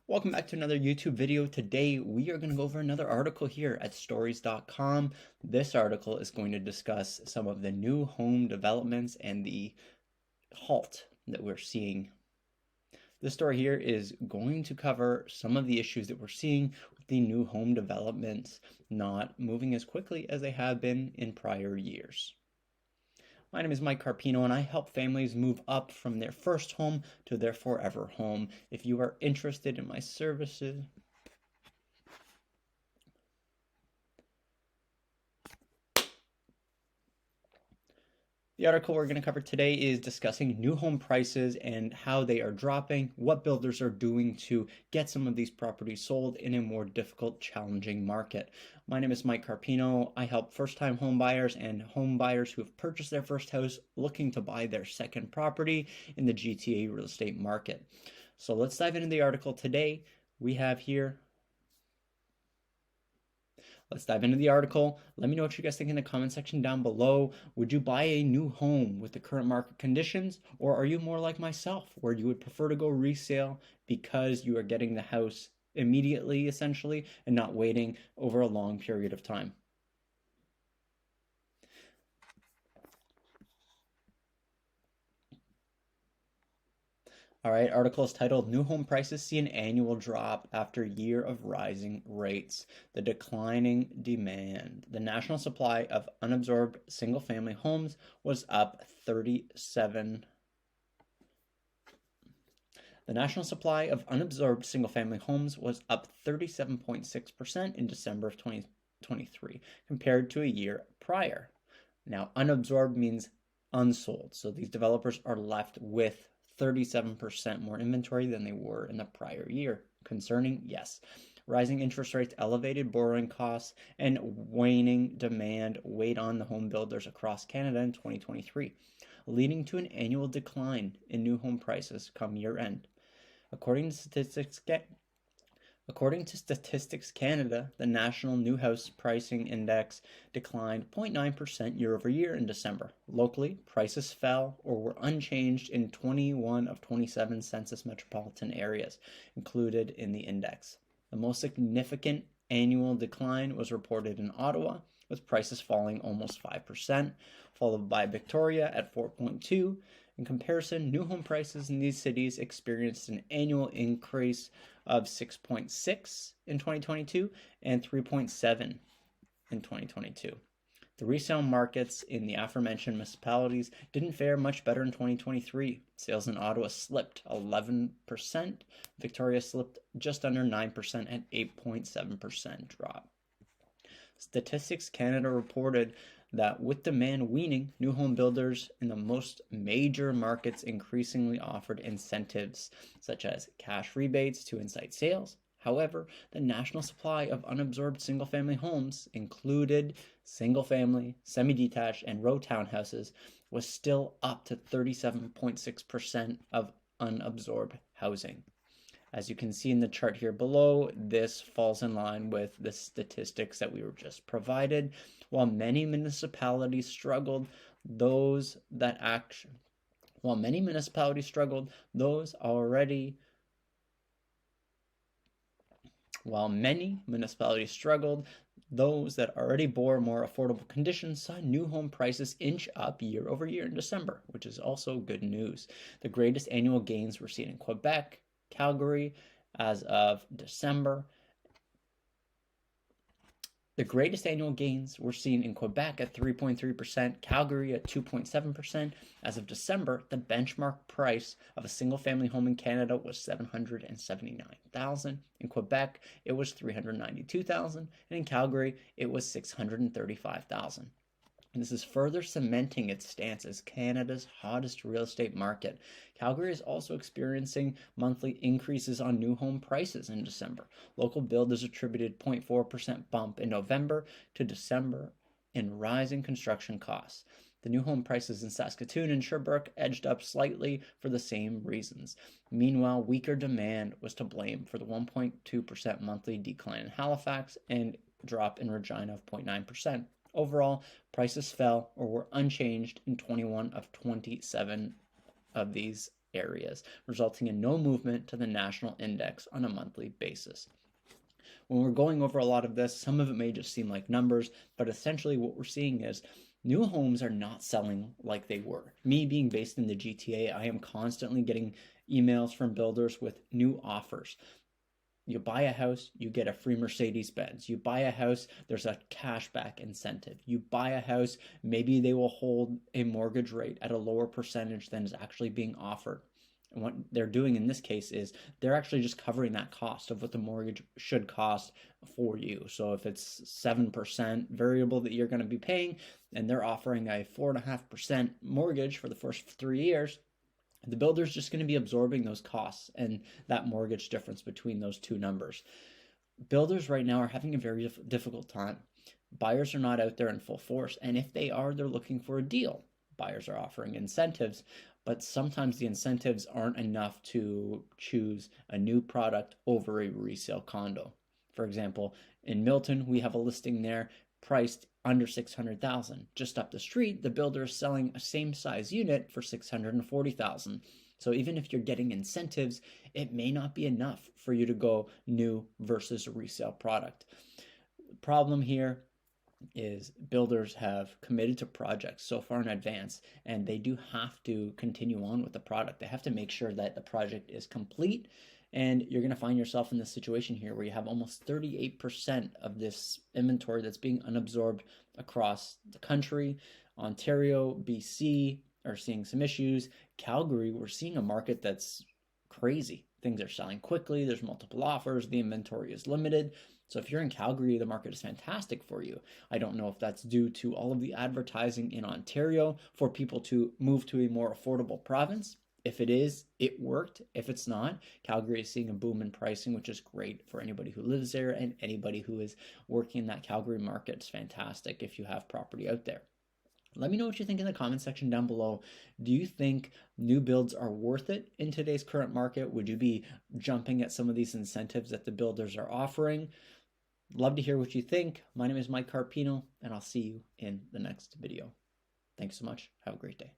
Welcome back to another YouTube video. Today we are going to go over another article here at stories.com. This article is going to discuss some of the new home developments and the halt that we're seeing. This story here is going to cover some of the issues that we're seeing with the new home developments not moving as quickly as they have been in prior years. My name is Mike Carpino, and I help families move up from their first home to their forever home. If you are interested in my services, the article we're going to cover today is discussing new home prices and how they are dropping, what builders are doing to get some of these properties sold in a more difficult, challenging market. My name is Mike Carpino. I help first-time home buyers and home buyers who have purchased their first house looking to buy their second property in the GTA real estate market. So let's dive into the article today. We have here Let's dive into the article. Let me know what you guys think in the comment section down below. Would you buy a new home with the current market conditions, or are you more like myself, where you would prefer to go resale because you are getting the house immediately, essentially, and not waiting over a long period of time? All right, article is titled New Home Prices See an Annual Drop After Year of Rising Rates. The Declining Demand. The national supply of unabsorbed single-family homes was up 37. The national supply of unabsorbed single-family homes was up 37.6% in December of 2023 compared to a year prior. Now, unabsorbed means unsold. So these developers are left with 37% more inventory than they were in the prior year. Concerning? Yes. Rising interest rates, elevated borrowing costs, and waning demand weighed on the home builders across Canada in 2023, leading to an annual decline in new home prices come year end. According to Statistics Canada, the National New House Pricing Index declined 0.9% year over year in December. Locally, prices fell or were unchanged in 21 of 27 census metropolitan areas included in the index. The most significant annual decline was reported in Ottawa, with prices falling almost 5%, followed by Victoria at 4.2%. In comparison, new home prices in these cities experienced an annual increase of 6.6 in 2022 and 3.7 in 2022. The resale markets in the aforementioned municipalities didn't fare much better in 2023. Sales in Ottawa slipped 11%. Victoria slipped just under 9% at 8.7% drop. Statistics Canada reported that with demand weaning, new home builders in the most major markets increasingly offered incentives such as cash rebates to incite sales. However, the national supply of unabsorbed single-family homes, included single-family, semi-detached, and row townhouses, was still up to 37.6% of unabsorbed housing. As you can see in the chart here below, this falls in line with the statistics that we were just provided. While many municipalities struggled, those that already bore more affordable conditions saw new home prices inch up year over year in December, which is also good news. The greatest annual gains were seen in Quebec, Calgary as of December. The greatest annual gains were seen in Quebec at 3.3%, Calgary at 2.7%. As of December, the benchmark price of a single-family home in Canada was $779,000. In Quebec, it was $392,000, and in Calgary, it was $635,000. This is further cementing its stance as Canada's hottest real estate market. Calgary is also experiencing monthly increases on new home prices in December. Local builders attributed 0.4% bump in November to December in rising construction costs. The new home prices in Saskatoon and Sherbrooke edged up slightly for the same reasons. Meanwhile, weaker demand was to blame for the 1.2% monthly decline in Halifax and drop in Regina of 0.9%. Overall, prices fell or were unchanged in 21 of 27 of these areas, resulting in no movement to the national index on a monthly basis. When we're going over a lot of this, some of it may just seem like numbers, but essentially what we're seeing is new homes are not selling like they were. Me being based in the GTA, I am constantly getting emails from builders with new offers. You buy a house, you get a free Mercedes-Benz. You buy a house, there's a cashback incentive. You buy a house, maybe they will hold a mortgage rate at a lower percentage than is actually being offered. And what they're doing in this case is they're actually just covering that cost of what the mortgage should cost for you. So if it's 7% variable that you're going to be paying, and they're offering a 4.5% mortgage for the first 3 years, the builder's just going to be absorbing those costs and that mortgage difference between those two numbers. Builders right now are having a very difficult time. Buyers are not out there in full force, and if they are, they're looking for a deal. Buyers are offering incentives, but sometimes the incentives aren't enough to choose a new product over a resale condo. For example, in Milton, we have a listing there priced under $600,000. Just up the street, the builder is selling a same size unit for $640,000. So even if you're getting incentives, it may not be enough for you to go new versus a resale product. The problem here is builders have committed to projects so far in advance, and they do have to continue on with the product. They have to make sure that the project is complete, and you're going to find yourself in this situation here where you have almost 38% of this inventory that's being unabsorbed across the country. Ontario, BC are seeing some issues. Calgary, we're seeing a market that's crazy. Things are selling quickly. There's multiple offers. The inventory is limited. So if you're in Calgary, the market is fantastic for you. I don't know if that's due to all of the advertising in Ontario for people to move to a more affordable province. If it is, it worked. If it's not, Calgary is seeing a boom in pricing, which is great for anybody who lives there and anybody who is working in that Calgary market. It's fantastic if you have property out there. Let me know what you think in the comment section down below. Do you think new builds are worth it in today's current market? Would you be jumping at some of these incentives that the builders are offering? Love to hear what you think. My name is Mike Carpino, and I'll see you in the next video. Thanks so much. Have a great day.